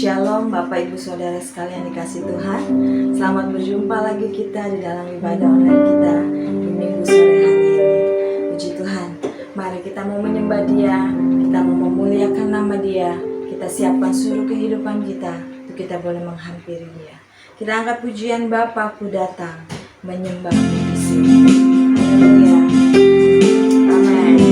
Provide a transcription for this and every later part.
Shalom Bapak Ibu Saudara sekalian dikasih Tuhan. Selamat berjumpa lagi kita di dalam ibadah online kita di minggu sore hari ini. Puji Tuhan, mari kita mau menyembah Dia, kita mau memuliakan nama Dia. Kita siapkan seluruh kehidupan kita untuk kita boleh menghampiri Dia. Kita angkat pujian Bapakku datang menyembah di sini. Haleluya. Amin.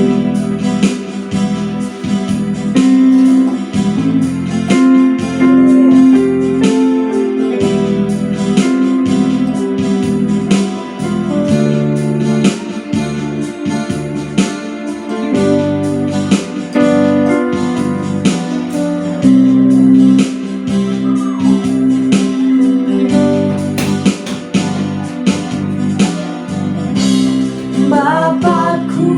Bapakku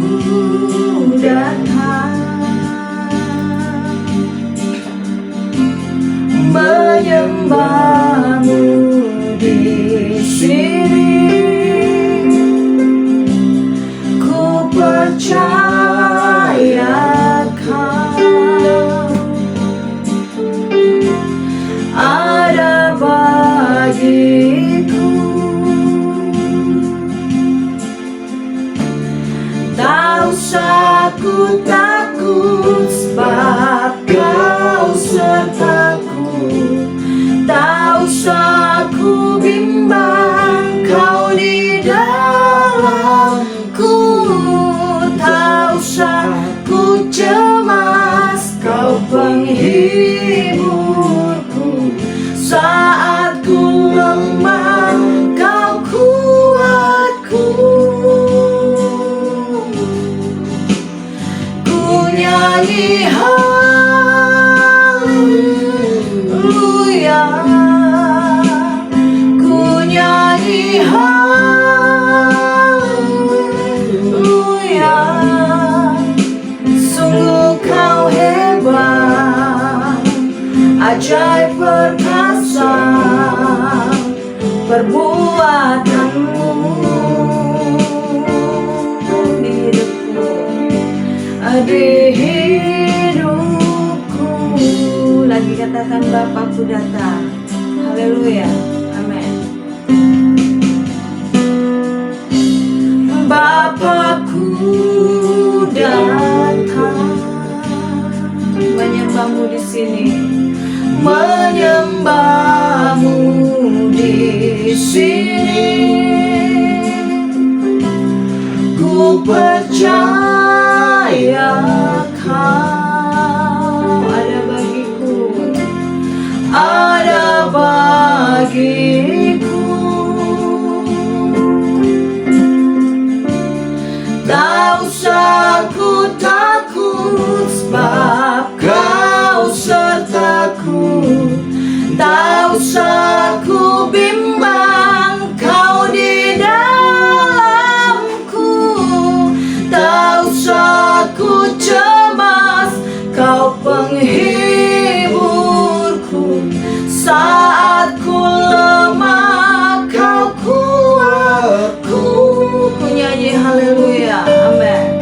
datang menyembahmu di sini. Ku percaya Kau ada bagiku. Tak usah ku takut sebab Kau sertaku. Tak usah ku bimbang, Kau di dalamku. Tak usah ku cemas, Kau penghiburku. Saat ku lemah, Kau kuatku. Nyanyi haleluya, ku nyanyi haleluya. Sungguh Kau hebat, ajaib perkasa perbuatanmu di hidupku. Lagi katakan Bapakku datang. Haleluya. Amin. Bapakku datang menyembahmu di sini. Menyembahmu di sini. Ku percaya Kau ada bagiku, ada bagiku. Tak usah ku takut sebab Kau sertaku. Tak usah ku bimbang, Kau di dalamku. Tak usah ku cemas, Kau penghiburku. Saat ku lemah, Kau kuatku. Ku nyanyi haleluya, amin.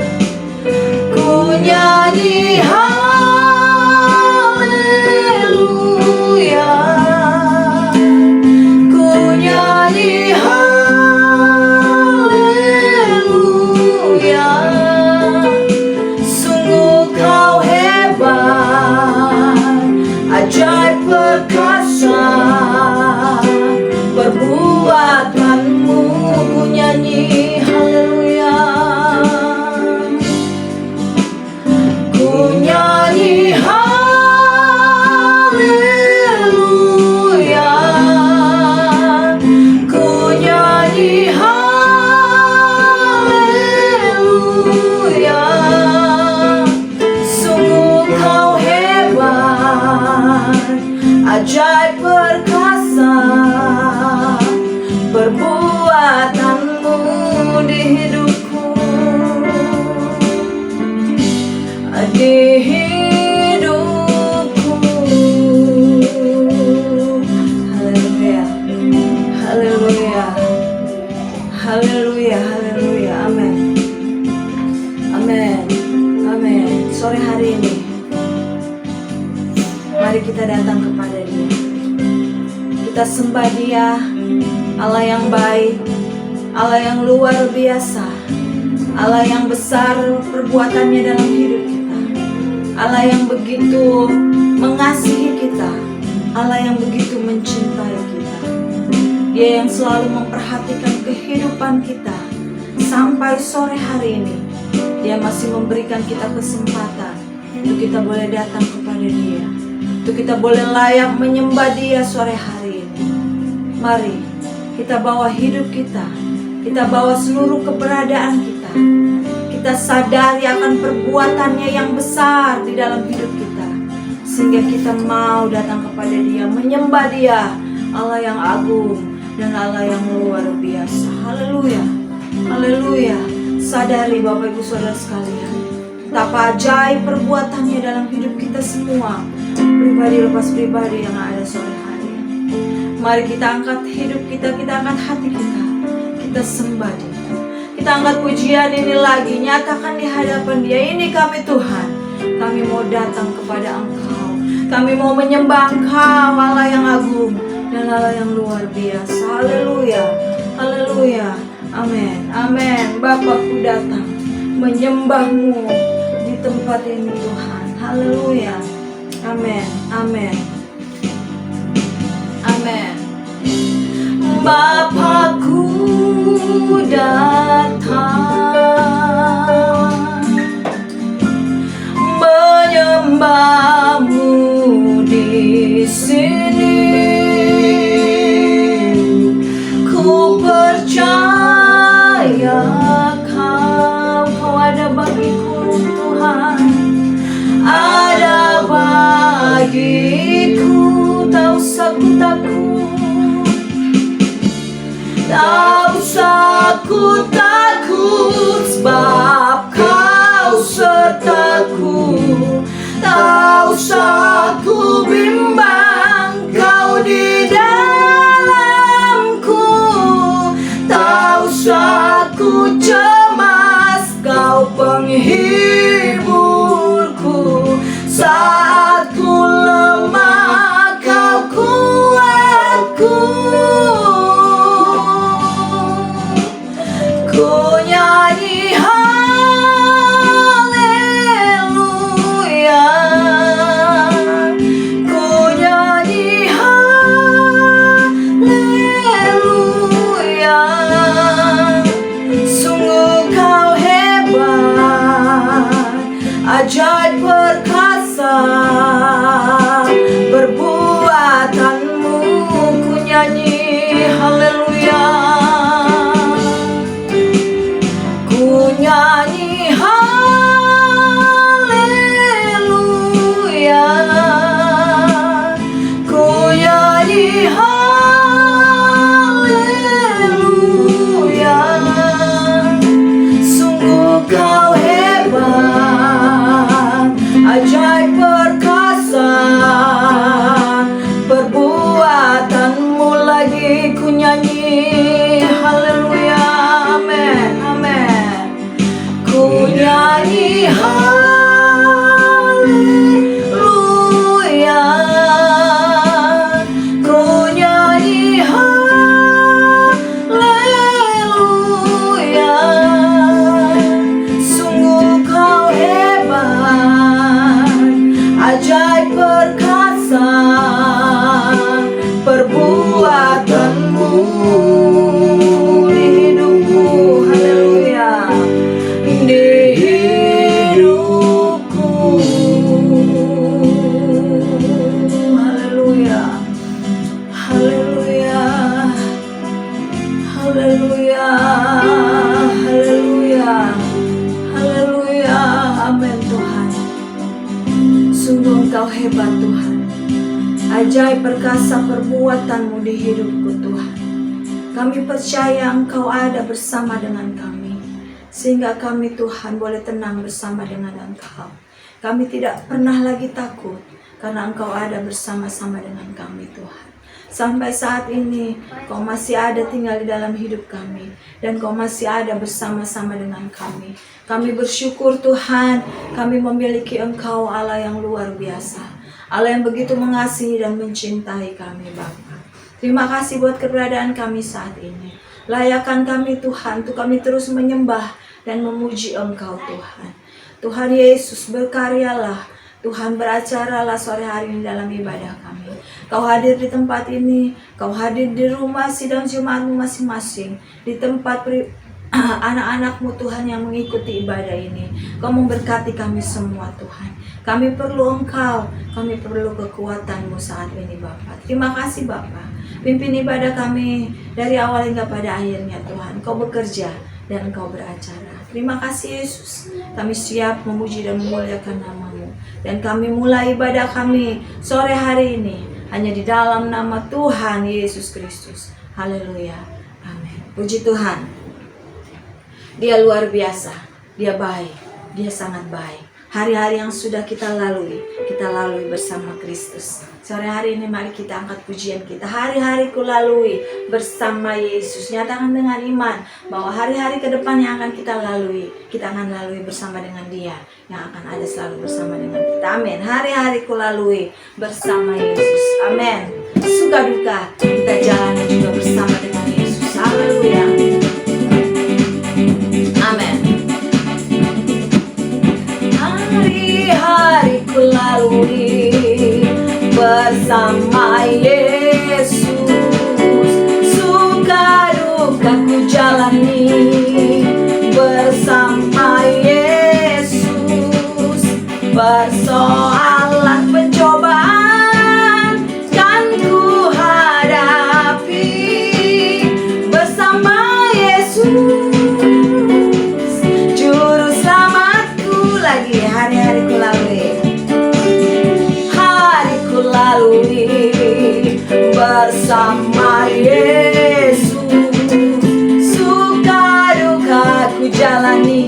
Ku nyanyi haleluya, ku nyanyi haleluya. Sungguh Kau hebat, ajaib perkasa perbuatanmu. Ku nyanyi haleluya, ku nyanyi haleluya, ku nyanyi haleluya. Sungguh Kau hebat, ajaib perkasa perbuatanmu di hidupku. Di hidupku. Haleluya, haleluya, haleluya, haleluya. Amin, amin, amin. Sore hari ini mari Mari kita datang kepada Dia. Kita sembah Dia, Allah yang baik, Allah yang luar biasa, Allah yang besar perbuatannya dalam hidup kita, Allah yang begitu mengasihi kita, Allah yang begitu mencintai kita. Dia yang selalu memperhatikan kehidupan kita sampai sore hari ini. Dia masih memberikan kita kesempatan untuk kita boleh datang kepada Dia, untuk kita boleh layak menyembah Dia sore hari ini. Mari kita bawa hidup kita bawa seluruh keberadaan kita. Kita sadari akan perbuatannya yang besar di dalam hidup kita, sehingga kita mau datang kepada Dia, menyembah Dia, Allah yang agung dan Allah yang luar biasa. Haleluya, haleluya. Sadari Bapak Ibu Saudara sekalian, betapa ajaib perbuatannya dalam hidup kita semua, pribadi lepas pribadi yang ada sore hari ini. Mari kita angkat hidup kita angkat hati kita sembah Dia. Kita angkat pujian ini lagi, nyatakan di hadapan Dia, ini kami Tuhan, kami mau datang kepada Engkau, kami mau menyembah Engkau, Allah yang agung dan Allah yang luar biasa. Haleluya, haleluya, amin, amin. Bapakku datang menyembah-Mu di tempat ini Tuhan. Haleluya, amin, amin, amin. Bapakku datang menyembah-Mu di sini. Ku percaya Kau ada bagiku Tuhan, ada bagiku. Tak usah ku takut, tak usah ku takut, sebab Kau sertaku. Tak usah ku bimbang, Kau di dalamku. Tak usah ku cemas, Kau penghiburku. Saat ku lemah, Kau kuatku. Ku nyanyi haleluya, ku nyanyi haleluya. Sungguh Kau hebat, ajaib perkasa perbuatanmu. Ku nyanyi haleluya, ku nyanyi haleluya, ku nyanyi haleluya. Sungguh Kau hebat, ajaib perkasa perbuatanmu. Lagi ku nyanyi haleluya, amin, amin. Ku nyanyi haleluya, ku nyanyi haleluya. Sungguh Kau hebat, ajaib perkasa perbuatanmu di hidupku. Haleluya, di hidupku. Haleluya, haleluya, haleluya, haleluya, haleluya. Amin Tuhan. Sungguh Engkau hebat Tuhan, ajaib perkasa perbuatanmu di hidupku Tuhan. Kami percaya Engkau ada bersama dengan kami, sehingga kami Tuhan boleh tenang bersama dengan Engkau. Kami tidak pernah lagi takut, karena Engkau ada bersama-sama dengan kami Tuhan. Sampai saat ini Kau masih ada tinggal di dalam hidup kami, dan Kau masih ada bersama-sama dengan kami. Kami bersyukur Tuhan, kami memiliki Engkau Allah yang luar biasa, Allah yang begitu mengasihi dan mencintai kami Bapa. Terima kasih buat keberadaan kami saat ini. Layakan kami Tuhan, untuk kami terus menyembah dan memuji Engkau Tuhan. Tuhan Yesus, berkaryalah, Tuhan beracaralah sore hari ini dalam ibadah kami. Kau hadir di tempat ini, Kau hadir di rumah sidang jemaatmu masing-masing, di tempat anak-anakmu Tuhan yang mengikuti ibadah ini. Kau memberkati kami semua Tuhan. Kami perlu Engkau, kami perlu kekuatan-Mu saat ini Bapa. Terima kasih Bapa. Pimpin ibadah kami dari awal hingga pada akhirnya Tuhan. Kau bekerja dan Engkau beracara. Terima kasih Yesus. Kami siap memuji dan memuliakan nama-Mu. Dan kami mulai ibadah kami sore hari ini hanya di dalam nama Tuhan Yesus Kristus. Haleluya. Amin. Puji Tuhan. Dia luar biasa. Dia baik. Dia sangat baik. Hari-hari yang sudah kita lalui bersama Kristus. Sore hari ini mari kita angkat pujian kita. Hari-hari ku lalui bersama Yesus. Nyatakan dengan iman bahwa hari-hari ke depan yang akan kita lalui, kita akan lalui bersama dengan Dia yang akan ada selalu bersama dengan kita. Amin. Hari-hari ku lalui bersama Yesus. Amin. Suka duka kita jalani juga bersama dengan Yesus. Haleluya. Amin. Hari-hari ku lalui bersama Yesus, suka duka ku jalani bersama Yesus, persoalan pencobaan kan ku hadapi bersama Yesus, juru selamatku lagi. Hari-hari ku lalui, bersama Yesus, suka duka ku jalani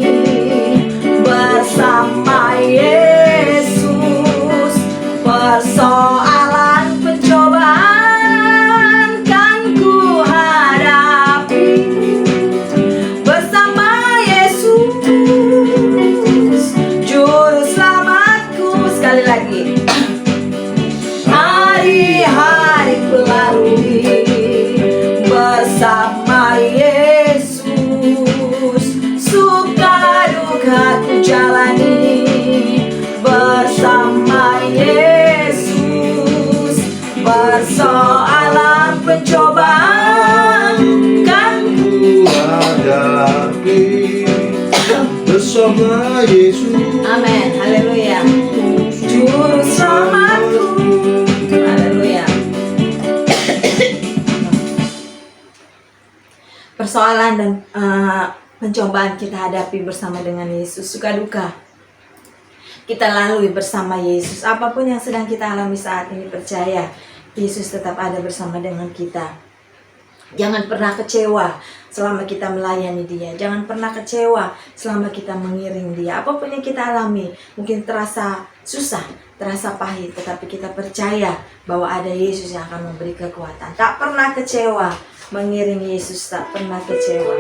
bersama Yesus, persoalan pencobaan kan ku hadapi bersama Yesus, juru selamatku. Sekali lagi. Hari-hari ku lalui bersama Yesus, suka duka ku jalani bersama Yesus, persoalan pencobaan kan ku hadapi bersama Yesus. Amin. Haleluya. Juru selamatku. Persoalan dan pencobaan kita hadapi bersama dengan Yesus. Suka duka kita lalui bersama Yesus. Apapun yang sedang kita alami saat ini, percaya Yesus tetap ada bersama dengan kita. Jangan pernah kecewa selama kita melayani Dia. Jangan pernah kecewa selama kita mengiring Dia. Apapun yang kita alami, mungkin terasa susah, terasa pahit, tetapi kita percaya bahwa ada Yesus yang akan memberi kekuatan. Tak pernah kecewa mengiring Yesus, tak pernah kecewa.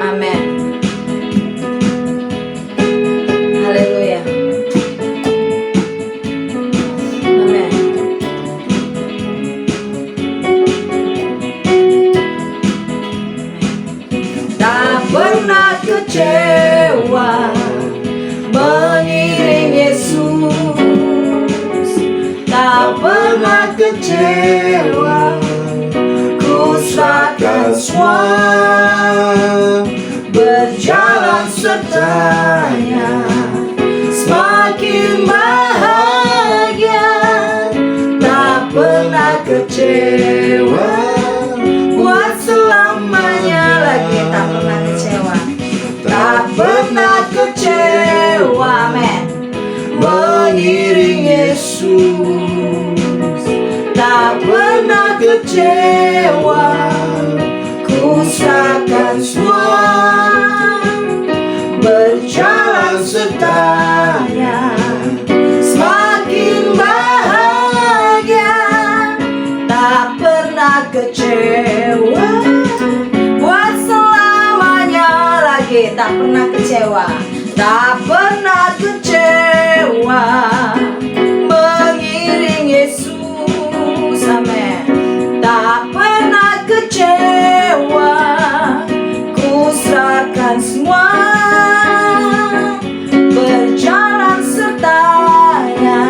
Amin. Haleluya. Amin. Tak pernah kecewa mengiring Yesus, tak pernah kecewa, ku serahkan semua, berjalan sertanya, semakin bahagia, tak pernah kecewa, buat selamanya lagi. Tak pernah kecewa, tak pernah kecewa, amen. Mengiring Yesus, tak pernah kecewa, ku serahkan semua, berjalan sertanya, semakin bahagia, tak pernah kecewa, buat selamanya lagi. tak pernah kecewa mengiring Yesus. Amin. Tak pernah kecewa, ku serahkan semua, berjalan sertanya,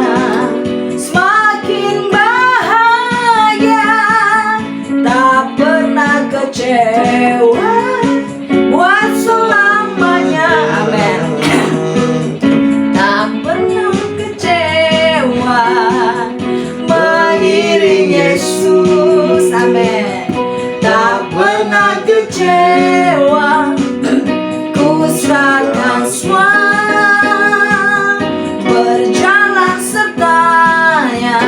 semakin bahagia, tak pernah kecewa buat selamanya. Amin. Tak pernah kecewa mengiring Yesus. Amin. Tak pernah kecewa, ku serahkan semua, berjalan sertanya,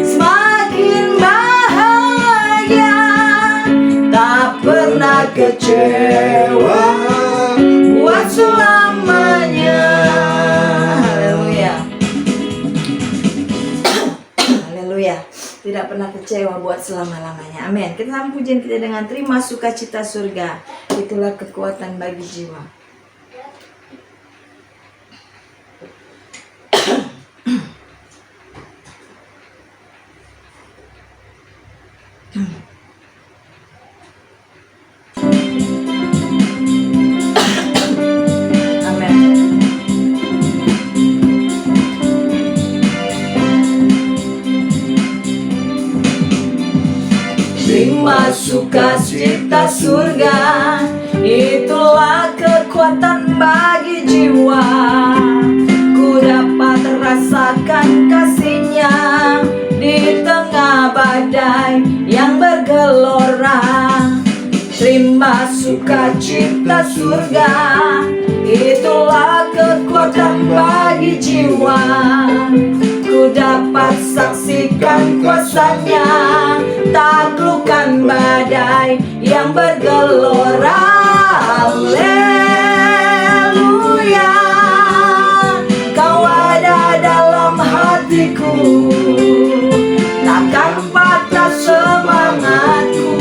semakin bahagia, tak pernah kecewa buat selamanya. Haleluya. Haleluya. Tidak pernah kecewa buat selama-lamanya. Amin. Kita sambung pujian kita dengan terima sukacita surga, itulah kekuatan bagi jiwa. Terima sukacita surga, itulah kekuatan bagi jiwa. Ku dapat rasakan kasih-Nya di tengah badai yang bergelora. Terima sukacita surga, itulah kekuatan bagi jiwa. Ku dapat saksikan kuasa-Nya, taklukkan badai yang bergelora. Haleluya, Kau ada dalam hatiku, takkan patah semangatku,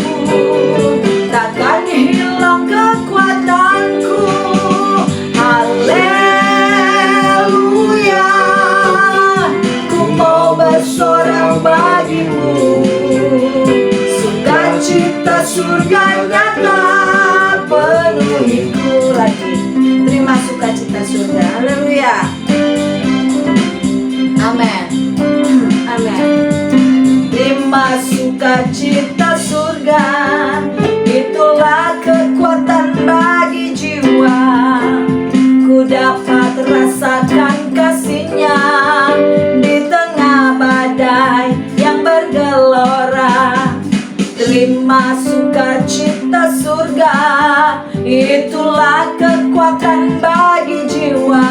takkan hilang kekuatanku. Haleluya, ku mau bersorak bagimu, sukacita surga nyata penuhiku. Lagi terima sukacita surga. Haleluya. Amin. Amin. Terima sukacita surga, itulah kekuatan bagi jiwa. Ku dapat rasakan kasih-Nya di tengah badai yang bergelora. Terima sukacita surga, itulah kekuatan bagi jiwa.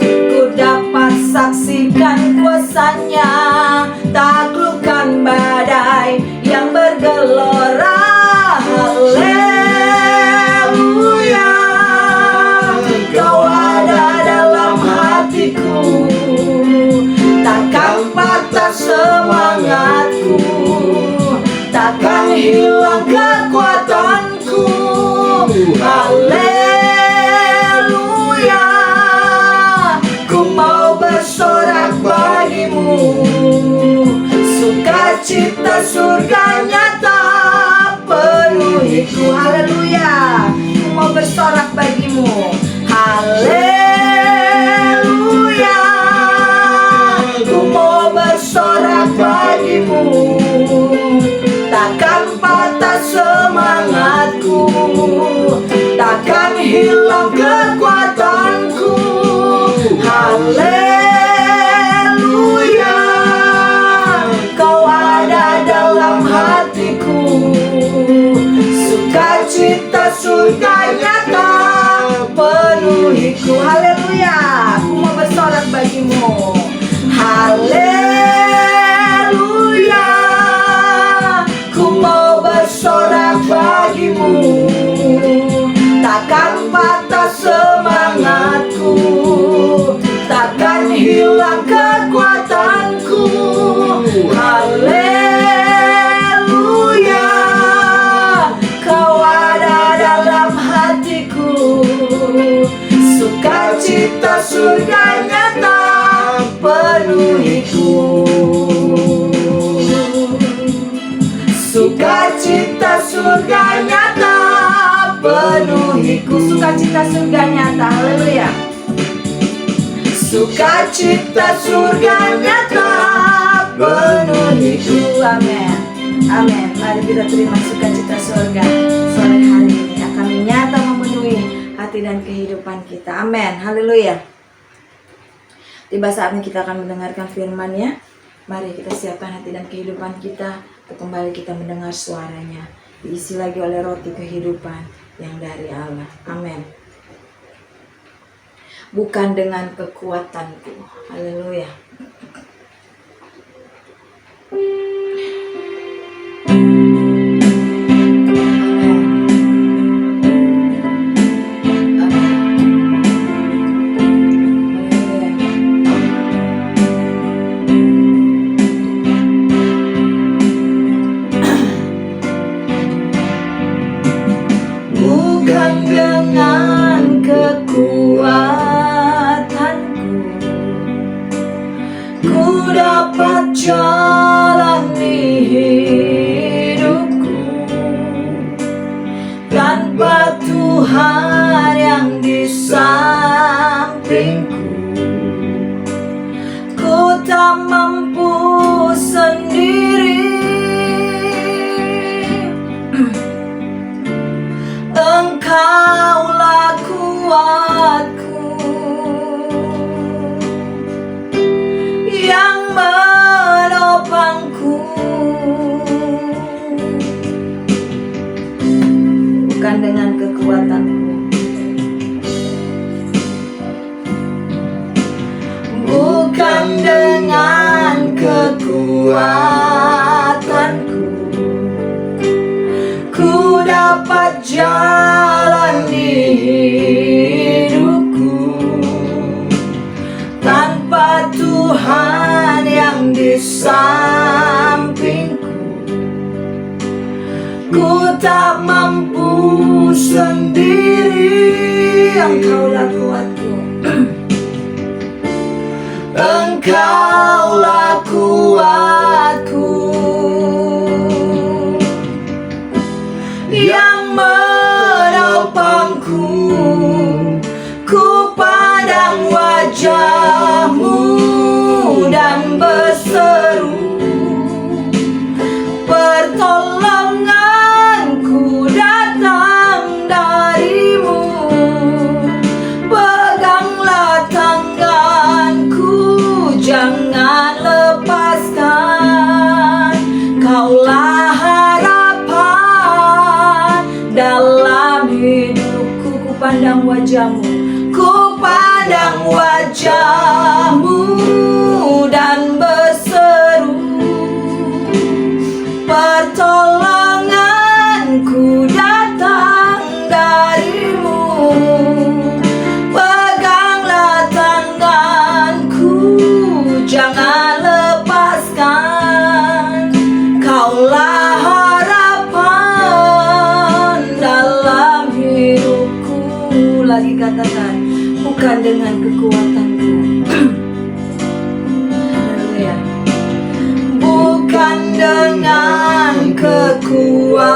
Ku dapat saksikan kuasa-Nya, taklukkan badai yang bergelora. Haleluya, Kau ada dalam hatiku, takkan patah semangatku, takkan hilang kekuatanku. Haleluya, ku mau bersorak bagimu, sukacita surga nyata penuhiku. Haleluya, ku mau bersorak bagimu. Haleluya, ku mau bersorak bagimu, takkan patah semangatku, takkan hilang kekuatanku. Haleluya, Kau ada dalam hatiku, sukacita surga nyata penuhiku. Haleluya, aku mau bersorak bagimu. Haleluya, ku mau bersorak bagimu, takkan patah semangatku, takkan hilang kekuatanku. Haleluya, Kau ada dalam hatiku, surga nyata penuhiku. Sukacita surga nyata penuhiku. Sukacita surga nyata, haleluya. Sukacita surga nyata penuhiku. Amin. Amin. Mari kita terima sukacita surga sore hari ini akan nyata memenuhi hati dan kehidupan kita. Amin. Haleluya. Tiba saatnya kita akan mendengarkan firman-Nya. Mari kita siapkan hati dan kehidupan kita untuk kembali kita mendengar suaranya. Diisi lagi oleh roti kehidupan yang dari Allah. Amin. Bukan dengan kekuatanku. Haleluya. Bukan dengan kekuatanku ku dapat jalani hidupku tanpa Tuhan yang di sampingku. Ku tak mampu sendiri. Engkaulah kuatku yang menopangku. Bukan dengan kekuatanku, bukan dengan kekuatanku ku dapat jalani hidupku tanpa Tuhan yang di sampingku. Ku tak mampu sendiri. Engkaulah kuatku. Engkaulah kuatku yang menopangku. Ku pandang wajah-Mu dan berseru, pertolonganku datang dari-Mu. Peganglah tanganku, jangan lepaskan. Kaulah harapan dalam hidupku. Ku pandang wajah-Mu, ku pandang wajah-Mu dan berseru, pertolonganku datang dari-Mu. Peganglah tanganku, jangan lepaskan. Kaulah harapan dalam hidupku. Lagi katakan, bukan dengan kekuatanku. Haleluya. Bukan dengan kekuatanku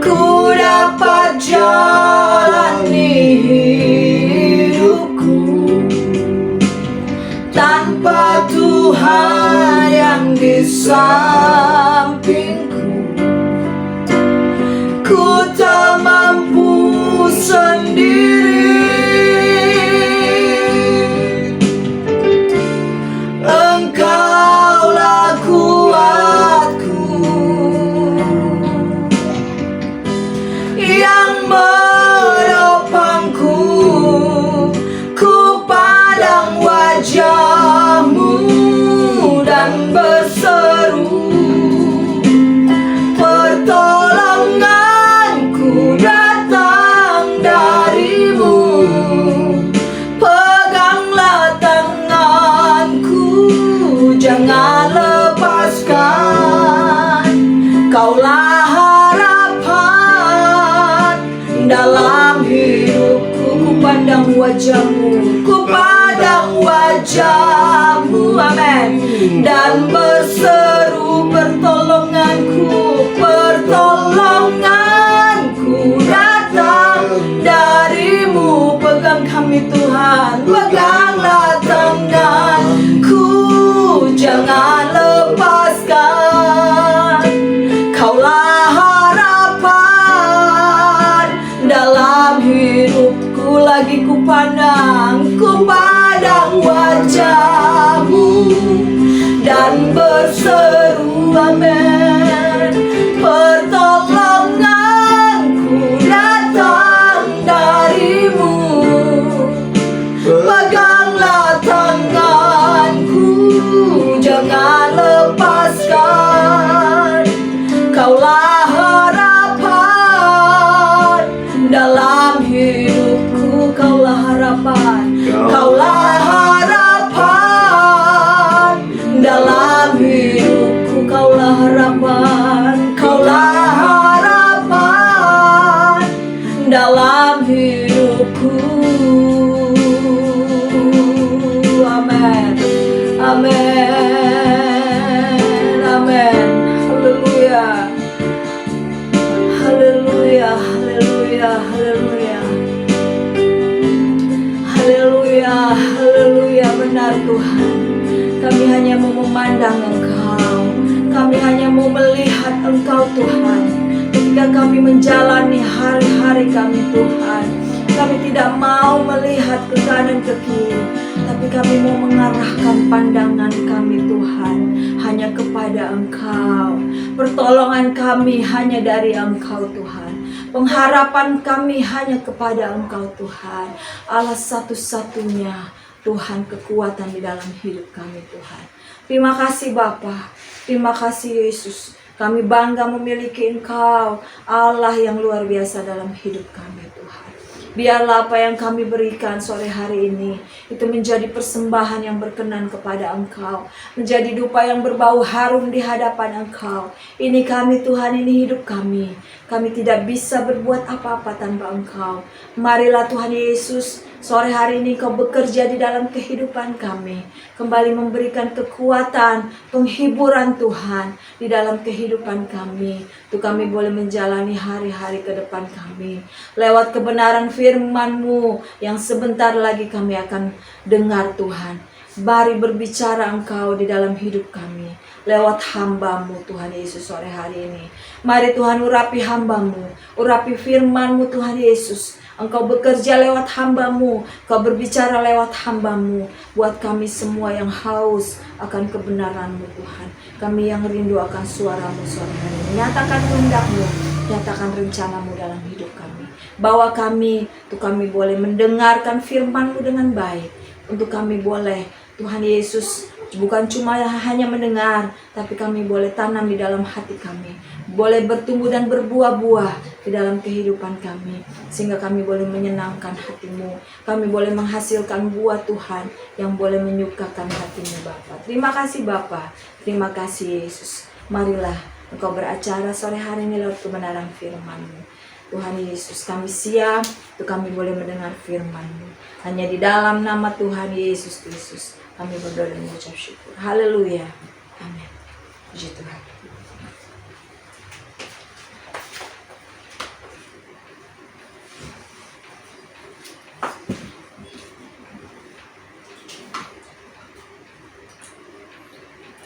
ku dapat jalani hidupku tanpa Tuhan yang di sampingku. Ku tak mampu sendiri. Engkaulah kuatku yang menopangku. Ku pandang wajah-Mu dan berseru, pertolonganku datang dari-Mu. wajah-Mu, ku pandang wajah-Mu, amin. Dan berseru pertolonganku, pertolonganku datang dari-Mu. Pegang kami Tuhan, peganglah tanganku, jangan lepaskan. Kaulah harapan dalam hidupku. Lagi ku pandang wajah-Mu dan berseru, amin. Pertolonganku datang dari-Mu. Peganglah tanganku, jangan lepaskan. Kaulah harapan dalam hidupku, kaulah harapan, kaulah harapan dalam hidupku, kaulah harapan, kaulah harapan dalam hidupku. Amin, amin, amin. Haleluya, haleluya, haleluya, haleluya, haleluya, haleluya. Benar Tuhan, kami hanya mau memandang Engkau, kami hanya mau melihat Engkau Tuhan. Ketika kami menjalani hari-hari kami Tuhan, kami tidak mau melihat ke kanan ke kiri, tapi kami mau mengarahkan pandangan kami Tuhan hanya kepada Engkau. Pertolongan kami hanya dari Engkau Tuhan. Pengharapan kami hanya kepada Engkau Tuhan. Allah satu-satunya Tuhan, kekuatan di dalam hidup kami Tuhan. Terima kasih Bapa, terima kasih Yesus. Kami bangga memiliki Engkau, Allah yang luar biasa dalam hidup kami Tuhan. Biarlah apa yang kami berikan sore hari ini itu menjadi persembahan yang berkenan kepada Engkau, menjadi dupa yang berbau harum di hadapan Engkau. Ini kami Tuhan, ini hidup kami. Kami tidak bisa berbuat apa-apa tanpa Engkau. Marilah Tuhan Yesus, sore hari ini Kau bekerja di dalam kehidupan kami, kembali memberikan kekuatan, penghiburan Tuhan di dalam kehidupan kami, untuk kami boleh menjalani hari-hari ke depan kami lewat kebenaran firman-Mu yang sebentar lagi kami akan dengar Tuhan. Mari berbicara Engkau di dalam hidup kami lewat hamba-Mu Tuhan Yesus sore hari ini. Mari Tuhan urapi hamba-Mu, urapi firman-Mu Tuhan Yesus. Engkau bekerja lewat hamba-Mu, Kau berbicara lewat hamba-Mu, buat kami semua yang haus akan kebenaran-Mu Tuhan. Kami yang rindu akan suara-Mu sore hari ini. Nyatakan kehendak-Mu, nyatakan rencana-Mu dalam hidup kami. Bawa kami, untuk kami boleh mendengarkan firman-Mu dengan baik. Untuk kami boleh, Tuhan Yesus, bukan cuma hanya mendengar, tapi kami boleh tanam di dalam hati kami, boleh bertumbuh dan berbuah-buah di dalam kehidupan kami, sehingga kami boleh menyenangkan hati-Mu, kami boleh menghasilkan buah Tuhan yang boleh menyukakan hati-Mu Bapa. Terima kasih Bapa, terima kasih Yesus. Marilah Engkau beracara sore hari ini lewat kebenaran firman-Mu. Tuhan Yesus, kami siap untuk kami boleh mendengar firman-Mu. Hanya di dalam nama Tuhan Yesus Kristus kami berdoa dan mengucap syukur. Haleluya. Amin. Puji Tuhan.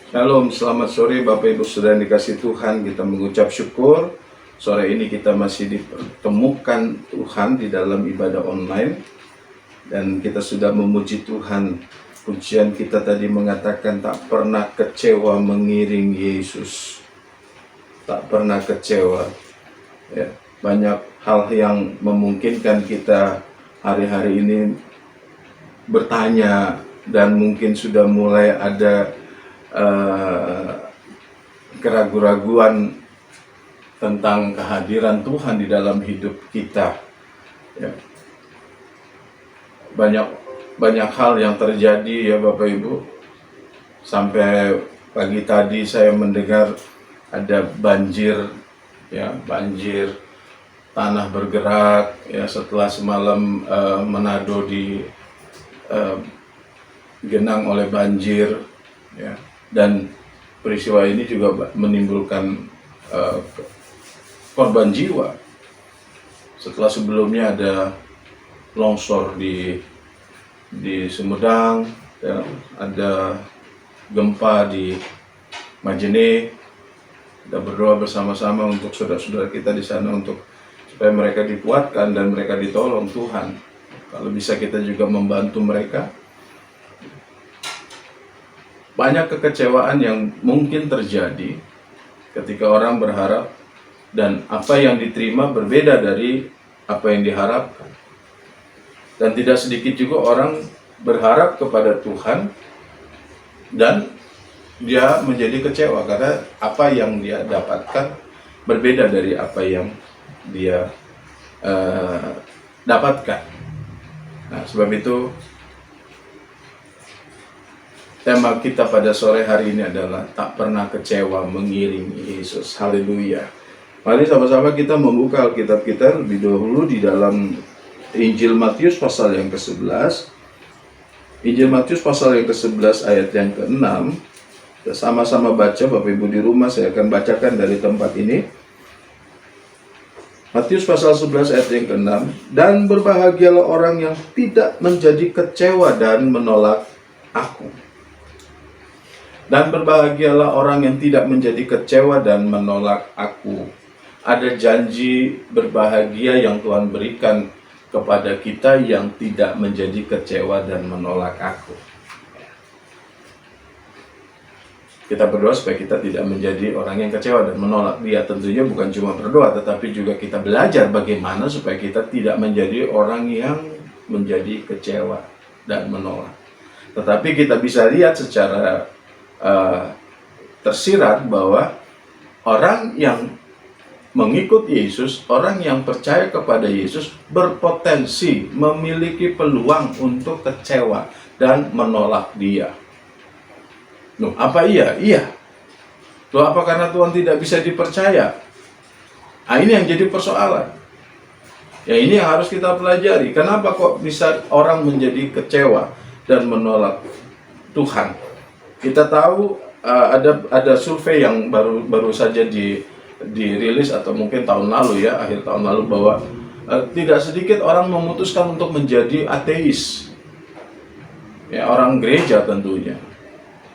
Shalom, selamat sore Bapak Ibu Saudara yang dikasih Tuhan. Kita mengucap syukur. Sore ini kita masih dipertemukan Tuhan di dalam ibadah online. Dan kita sudah memuji Tuhan. Pujian kita tadi mengatakan tak pernah kecewa mengiring Yesus. Tak pernah kecewa. Ya, banyak hal yang memungkinkan kita hari-hari ini bertanya. Dan mungkin sudah mulai ada keraguan-raguan tentang kehadiran Tuhan di dalam hidup kita. Ya. Banyak hal yang terjadi ya Bapak Ibu. Sampai pagi tadi saya mendengar ada banjir, ya banjir tanah bergerak, ya setelah semalam Manado di genang oleh banjir, ya, dan peristiwa ini juga menimbulkan korban jiwa. Setelah sebelumnya ada longsor di Sumedang, ya, ada gempa di Majene. Kita berdoa bersama-sama untuk saudara-saudara kita di sana untuk supaya mereka dikuatkan dan mereka ditolong Tuhan. Kalau bisa kita juga membantu mereka. Banyak kekecewaan yang mungkin terjadi ketika orang berharap dan apa yang diterima berbeda dari apa yang diharapkan. Dan tidak sedikit juga orang berharap kepada Tuhan dan dia menjadi kecewa karena apa yang dia dapatkan berbeda dari apa yang dia dapatkan. Nah, sebab itu tema kita pada sore hari ini adalah tak pernah kecewa mengiringi Yesus. Haleluya. Mari sama-sama kita membuka Alkitab kita lebih dahulu di dalam Injil Matius pasal yang ke-11. Injil Matius pasal yang ke-11 ayat yang ke-6. Kita sama-sama baca, Bapak Ibu di rumah, saya akan bacakan dari tempat ini. Matius pasal 11 ayat yang ke-6. Dan berbahagialah orang yang tidak menjadi kecewa dan menolak aku. Dan berbahagialah orang yang tidak menjadi kecewa dan menolak aku. Ada janji berbahagia yang Tuhan berikan kepada kita yang tidak menjadi kecewa dan menolak aku. Kita berdoa supaya kita tidak menjadi orang yang kecewa dan menolak Dia. Tentunya bukan cuma berdoa, tetapi juga kita belajar bagaimana supaya kita tidak menjadi orang yang menjadi kecewa dan menolak. Tetapi kita bisa lihat secara tersirat bahwa orang yang mengikut Yesus, orang yang percaya kepada Yesus berpotensi memiliki peluang untuk kecewa dan menolak Dia. Loh, apa iya? Iya. Loh, apa karena Tuhan tidak bisa dipercaya? Nah, ini yang jadi persoalan. Ya, ini yang harus kita pelajari. Kenapa kok bisa orang menjadi kecewa dan menolak Tuhan? Kita tahu ada survei yang baru saja dirilis atau mungkin tahun lalu, ya, akhir tahun lalu, bahwa tidak sedikit orang memutuskan untuk menjadi ateis. Ya, orang gereja tentunya.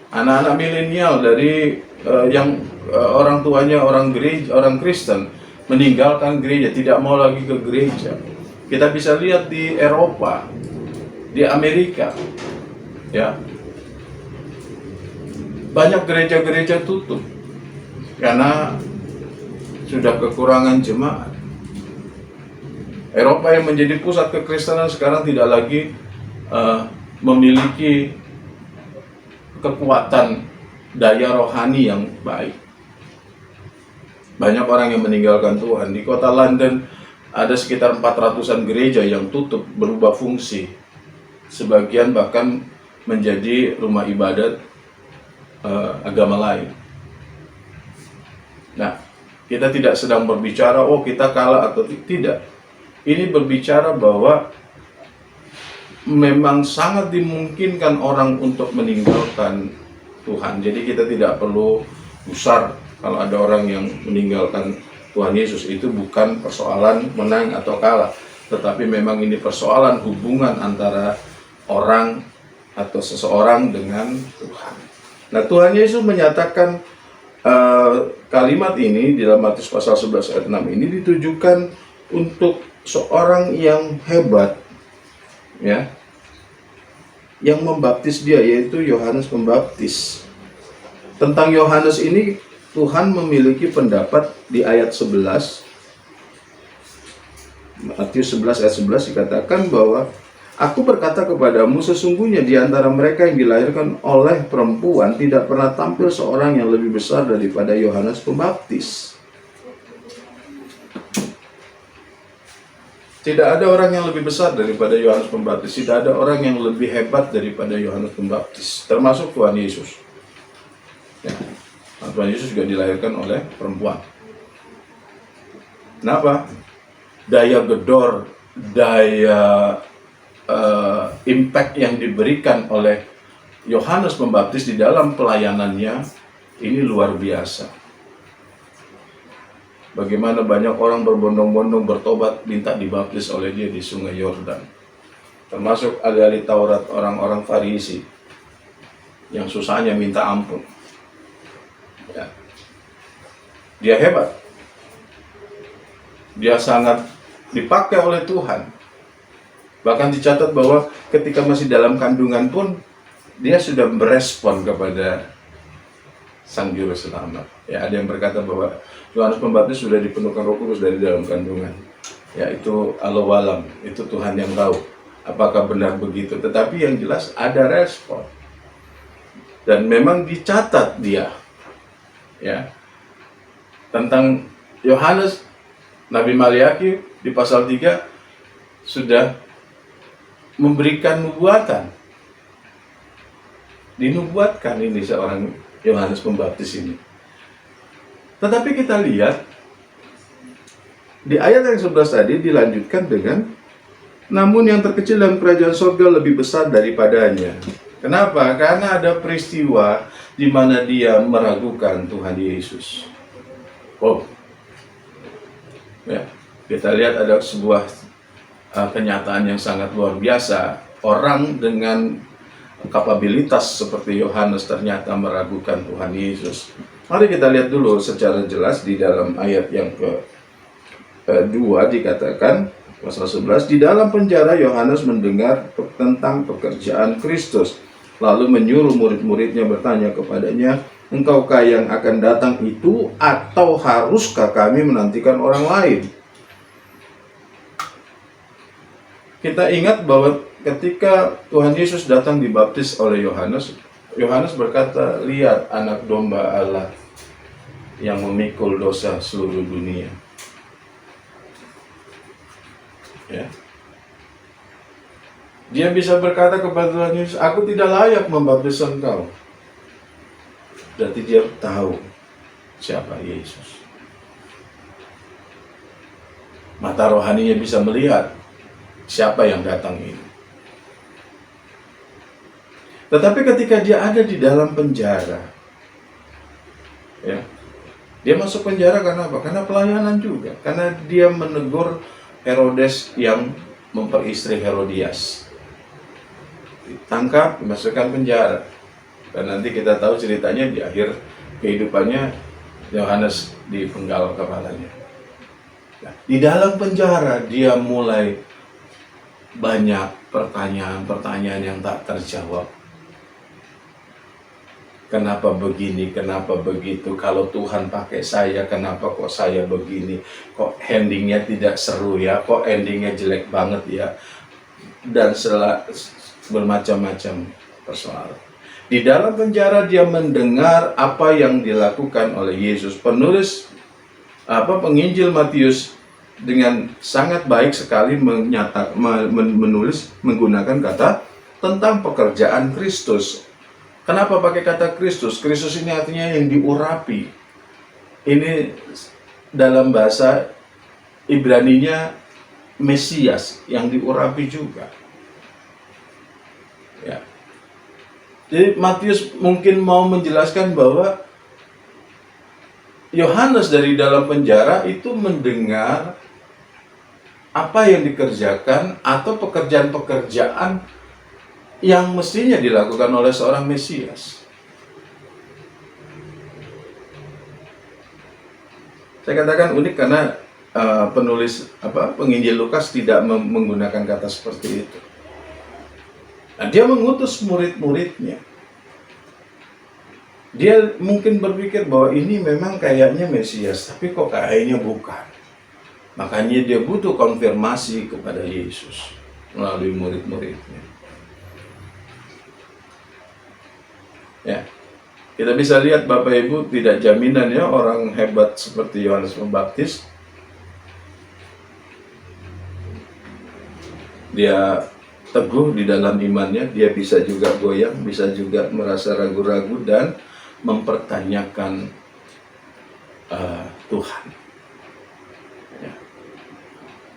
Anak-anak milenial dari yang orang tuanya orang gereja, orang Kristen, meninggalkan gereja, tidak mau lagi ke gereja. Kita bisa lihat di Eropa, di Amerika, ya, banyak gereja-gereja tutup karena sudah kekurangan jemaat. Eropa yang menjadi pusat kekristenan sekarang tidak lagi memiliki kekuatan daya rohani yang baik. Banyak orang yang meninggalkan Tuhan. Di kota London ada sekitar 400-an gereja yang tutup, berubah fungsi. Sebagian bahkan menjadi rumah ibadat agama lain. Nah, kita tidak sedang berbicara, oh kita kalah atau tidak. Ini berbicara bahwa memang sangat dimungkinkan orang untuk meninggalkan Tuhan. Jadi kita tidak perlu gusar kalau ada orang yang meninggalkan Tuhan Yesus. Itu bukan persoalan menang atau kalah, tetapi memang ini persoalan hubungan antara orang atau seseorang dengan Tuhan. Nah, Tuhan Yesus menyatakan kalimat ini di dalam Matius pasal 11 ayat 6 ini ditujukan untuk seorang yang hebat, ya, yang membaptis dia, yaitu Yohanes Pembaptis. Tentang Yohanes ini Tuhan memiliki pendapat di ayat 11. Matius 11 ayat 11 dikatakan bahwa Aku berkata kepadamu, sesungguhnya di antara mereka yang dilahirkan oleh perempuan tidak pernah tampil seorang yang lebih besar daripada Yohanes Pembaptis. Tidak ada orang yang lebih besar daripada Yohanes Pembaptis. Tidak ada orang yang lebih hebat daripada Yohanes Pembaptis, termasuk Tuhan Yesus. Ya, Tuhan Yesus juga dilahirkan oleh perempuan. Kenapa? daya gedor, daya impact yang diberikan oleh Yohanes Pembaptis di dalam pelayanannya ini luar biasa. Bagaimana banyak orang berbondong-bondong bertobat minta dibaptis oleh dia di Sungai Yordan. Termasuk ahli-ahli Taurat, orang-orang Farisi yang susahnya minta ampun. Ya. Dia hebat. Dia sangat dipakai oleh Tuhan. Bahkan dicatat bahwa ketika masih dalam kandungan pun dia sudah berespon kepada Sang Juru Selamat. Ya, ada yang berkata bahwa Yohanes Pembaptis sudah dipenuhkan Roh Kudus dari dalam kandungan. Ya, itu Allahu alam, itu Tuhan yang tahu apakah benar begitu. Tetapi yang jelas ada respon. Dan memang dicatat dia, ya, tentang Yohanes, Nabi Maliaki di pasal 3 sudah memberikan nubuatan. Dinubuatkan ini seorang Yohanes Pembaptis ini. Tetapi kita lihat di ayat yang 11 tadi dilanjutkan dengan namun yang terkecil dalam kerajaan surga lebih besar daripadanya. Kenapa? Karena ada peristiwa di mana dia meragukan Tuhan Yesus. Oh, ya, kita lihat ada sebuah kenyataan yang sangat luar biasa. Orang dengan kapabilitas seperti Yohanes ternyata meragukan Tuhan Yesus. Mari kita lihat dulu secara jelas di dalam ayat yang kedua dikatakan, pasal 11, di dalam penjara Yohanes mendengar tentang pekerjaan Kristus, lalu menyuruh murid-muridnya bertanya kepadanya, engkaukah yang akan datang itu atau haruskah kami menantikan orang lain? Kita ingat bahwa ketika Tuhan Yesus datang dibaptis oleh Yohanes, Yohanes berkata, lihat anak domba Allah yang memikul dosa seluruh dunia. Ya. Dia bisa berkata kepada Tuhan Yesus, aku tidak layak membaptis engkau. Berarti dia tahu siapa Yesus. Mata rohaninya bisa melihat siapa yang datang ini. Tetapi ketika dia ada di dalam penjara, ya, dia masuk penjara karena apa? Karena pelayanan juga. Karena dia menegur Herodes yang memperistri Herodias. Ditangkap, dimasukkan penjara. Dan nanti kita tahu ceritanya di akhir kehidupannya Yohanes dipenggal kepalanya. Nah, di dalam penjara dia mulai banyak pertanyaan-pertanyaan yang tak terjawab. Kenapa begini, kenapa begitu? Kalau Tuhan pakai saya, kenapa kok saya begini? Kok endingnya tidak seru ya? Kok endingnya jelek banget ya? Dan bermacam-macam persoalan. Di dalam penjara dia mendengar apa yang dilakukan oleh Yesus. Penginjil Matius dengan sangat baik sekali menulis menggunakan kata tentang pekerjaan Kristus. Kenapa pakai kata Kristus? Kristus ini artinya yang diurapi. Ini dalam bahasa Ibraninya Mesias, yang diurapi juga. Ya. Jadi Matius mungkin mau menjelaskan bahwa Yohanes dari dalam penjara itu mendengar apa yang dikerjakan atau pekerjaan-pekerjaan yang mestinya dilakukan oleh seorang Mesias. Saya katakan unik karena penginjil Lukas tidak menggunakan kata seperti itu. Nah, dia mengutus murid-muridnya. Dia mungkin berpikir bahwa ini memang kayaknya Mesias, tapi kok kayaknya bukan. Makanya dia butuh konfirmasi kepada Yesus melalui murid-muridnya. Ya, kita bisa lihat Bapak Ibu, tidak jaminan ya orang hebat seperti Yohanes Pembaptis dia teguh di dalam imannya, dia bisa juga goyang, bisa juga merasa ragu-ragu dan mempertanyakan Tuhan. Ya.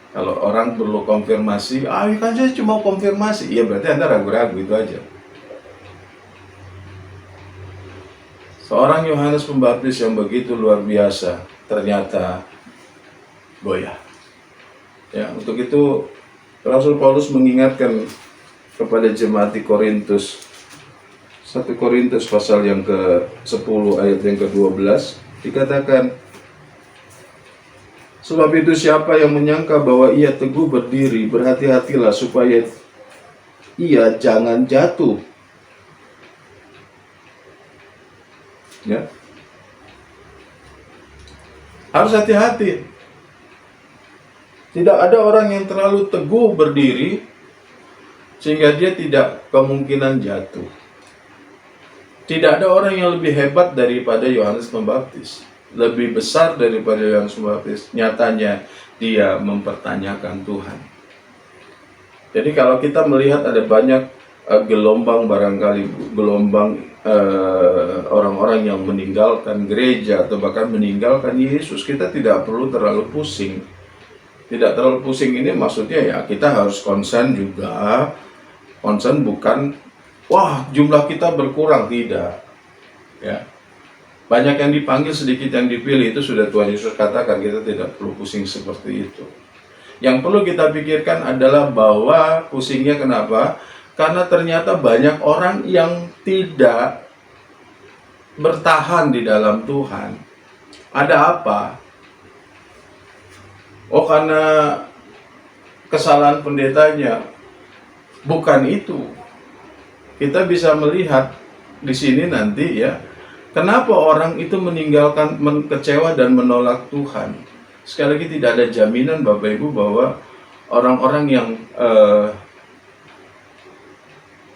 Kalau orang perlu konfirmasi, kan saya cuma konfirmasi. Iya, berarti Anda ragu-ragu, itu aja. Seorang Yohanes Pembaptis yang begitu luar biasa ternyata goyah. Ya, untuk itu Rasul Paulus mengingatkan kepada jemaat di Korintus, 1 Korintus pasal yang ke-10 ayat yang ke-12 dikatakan, sebab itu siapa yang menyangka bahwa ia teguh berdiri, berhati-hatilah supaya ia jangan jatuh. Ya. Harus hati-hati. Tidak ada orang yang terlalu teguh berdiri sehingga dia tidak kemungkinan jatuh. Tidak ada orang yang lebih hebat daripada Yohanes Pembaptis, lebih besar daripada Yohanes Pembaptis. Nyatanya dia mempertanyakan Tuhan. Jadi kalau kita melihat ada banyak gelombang, barangkali gelombang orang-orang yang meninggalkan gereja atau bahkan meninggalkan Yesus, kita tidak perlu terlalu pusing. Tidak terlalu pusing ini maksudnya ya kita harus concern juga. Concern bukan wah jumlah kita berkurang, tidak. Ya. Banyak yang dipanggil, sedikit yang dipilih, itu sudah Tuhan Yesus katakan, kita tidak perlu pusing seperti itu. Yang perlu kita pikirkan adalah bahwa pusingnya kenapa? Karena ternyata banyak orang yang tidak bertahan di dalam Tuhan. Ada apa? Oh, karena kesalahan pendetanya. Bukan itu. Kita bisa melihat di sini nanti ya, kenapa orang itu meninggalkan, kecewa dan menolak Tuhan. Sekali lagi tidak ada jaminan Bapak Ibu bahwa orang-orang yang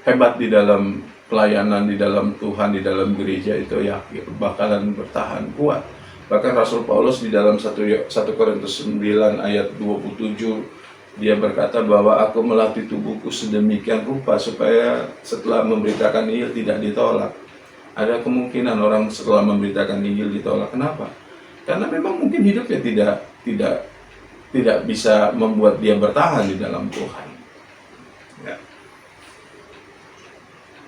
hebat di dalam pelayanan, di dalam Tuhan, di dalam gereja itu ya bakalan bertahan kuat. Bahkan Rasul Paulus di dalam 1 Korintus 9 ayat 27 dia berkata bahwa aku melatih tubuhku sedemikian rupa supaya setelah memberitakan Injil tidak ditolak. Ada kemungkinan orang setelah memberitakan Injil ditolak. Kenapa? Karena memang mungkin hidupnya tidak bisa membuat dia bertahan di dalam Tuhan. Ya.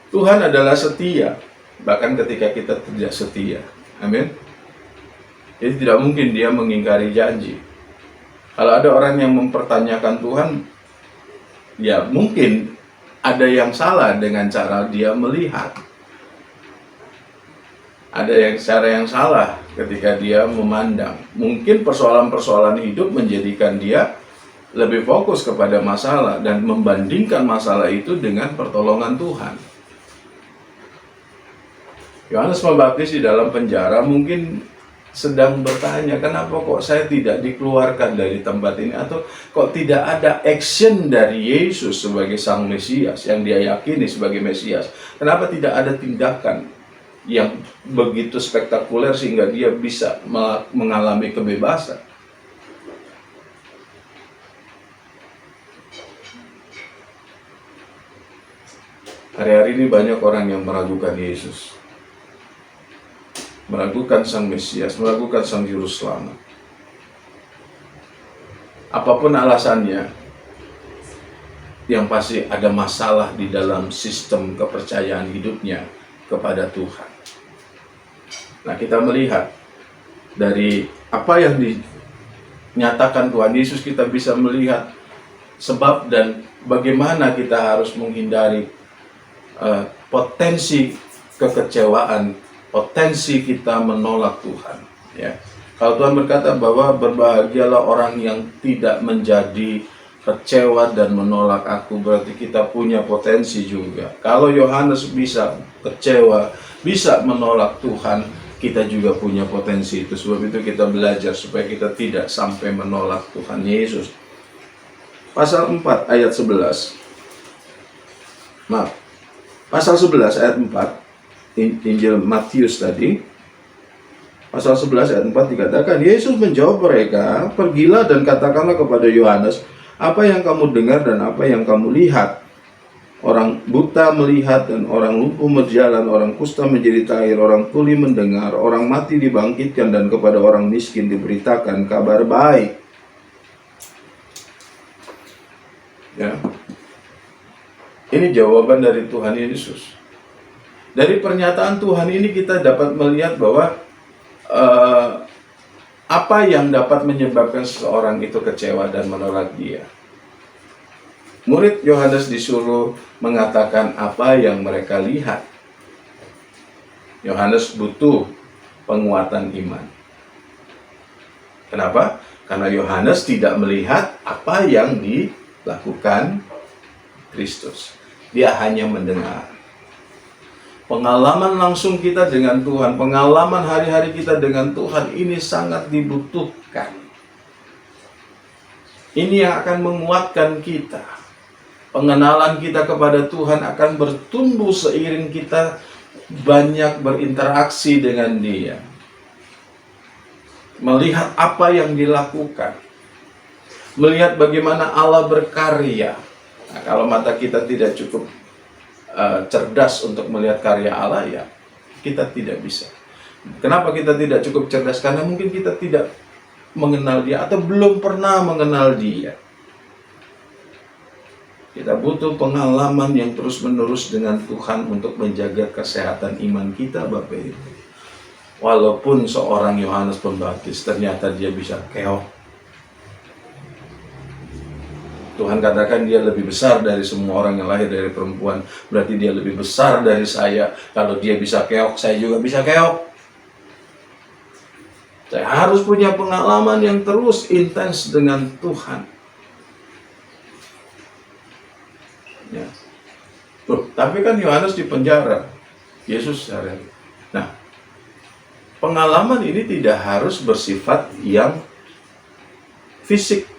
Tuhan adalah setia, bahkan ketika kita tidak setia. Amin. Jadi tidak mungkin dia mengingkari janji. Kalau ada orang yang mempertanyakan Tuhan, ya mungkin ada yang salah dengan cara dia melihat. Ada cara yang salah ketika dia memandang. Mungkin persoalan-persoalan hidup menjadikan dia lebih fokus kepada masalah dan membandingkan masalah itu dengan pertolongan Tuhan. Yohanes Pembaptis di dalam penjara mungkin sedang bertanya, kenapa kok saya tidak dikeluarkan dari tempat ini, atau kok tidak ada action dari Yesus sebagai Sang Mesias yang dia yakini sebagai Mesias. Kenapa tidak ada tindakan yang begitu spektakuler sehingga dia bisa mengalami kebebasan. Hari-hari ini banyak orang yang meragukan Yesus, meragukan Sang Mesias, meragukan Sang Juru Selamat. Apapun alasannya, yang pasti ada masalah di dalam sistem kepercayaan hidupnya kepada Tuhan. Nah, kita melihat dari apa yang dinyatakan Tuhan Yesus, kita bisa melihat sebab dan bagaimana kita harus menghindari potensi kekecewaan, potensi kita menolak Tuhan. Ya. Kalau Tuhan berkata bahwa berbahagialah orang yang tidak menjadi kecewa dan menolak aku, berarti kita punya potensi juga. Kalau Yohanes bisa kecewa, bisa menolak Tuhan, kita juga punya potensi itu. Sebab itu kita belajar supaya kita tidak sampai menolak Tuhan Yesus. Pasal 4 ayat 11. Pasal 11 ayat 4. Injil Matius tadi. Pasal 11 ayat 4 dikatakan, Yesus menjawab mereka, pergilah dan katakanlah kepada Yohanes apa yang kamu dengar dan apa yang kamu lihat. Orang buta melihat dan orang lumpuh berjalan, orang kusta menjadi tahir, orang tuli mendengar, orang mati dibangkitkan, dan kepada orang miskin diberitakan kabar baik. Ya. Ini jawaban dari Tuhan Yesus. Dari pernyataan Tuhan ini kita dapat melihat bahwa apa yang dapat menyebabkan seseorang itu kecewa dan menolak Dia. Murid Yohanes disuruh mengatakan apa yang mereka lihat. Yohanes butuh penguatan iman. Kenapa? Karena Yohanes tidak melihat apa yang dilakukan Kristus. Dia hanya mendengar. Pengalaman langsung kita dengan Tuhan, pengalaman hari-hari kita dengan Tuhan ini sangat dibutuhkan. Ini yang akan menguatkan kita. Pengenalan kita kepada Tuhan akan bertumbuh seiring kita banyak berinteraksi dengan Dia. Melihat apa yang dilakukan. Melihat bagaimana Allah berkarya. Nah, kalau mata kita tidak cukup cerdas untuk melihat karya Allah, ya kita tidak bisa. Kenapa kita tidak cukup cerdas? Karena mungkin kita tidak mengenal Dia atau belum pernah mengenal Dia. Kita butuh pengalaman yang terus-menerus dengan Tuhan untuk menjaga kesehatan iman kita, Bapak Ibu. Walaupun seorang Yohanes Pembaptis ternyata dia bisa keok. Tuhan katakan dia lebih besar dari semua orang yang lahir dari perempuan. Berarti dia lebih besar dari saya. Kalau dia bisa keok, saya juga bisa keok. Saya harus punya pengalaman yang terus intens dengan Tuhan. Ya. Loh, tapi kan Yohanes di penjara. Yesus hari. Nah, pengalaman ini tidak harus bersifat yang fisik.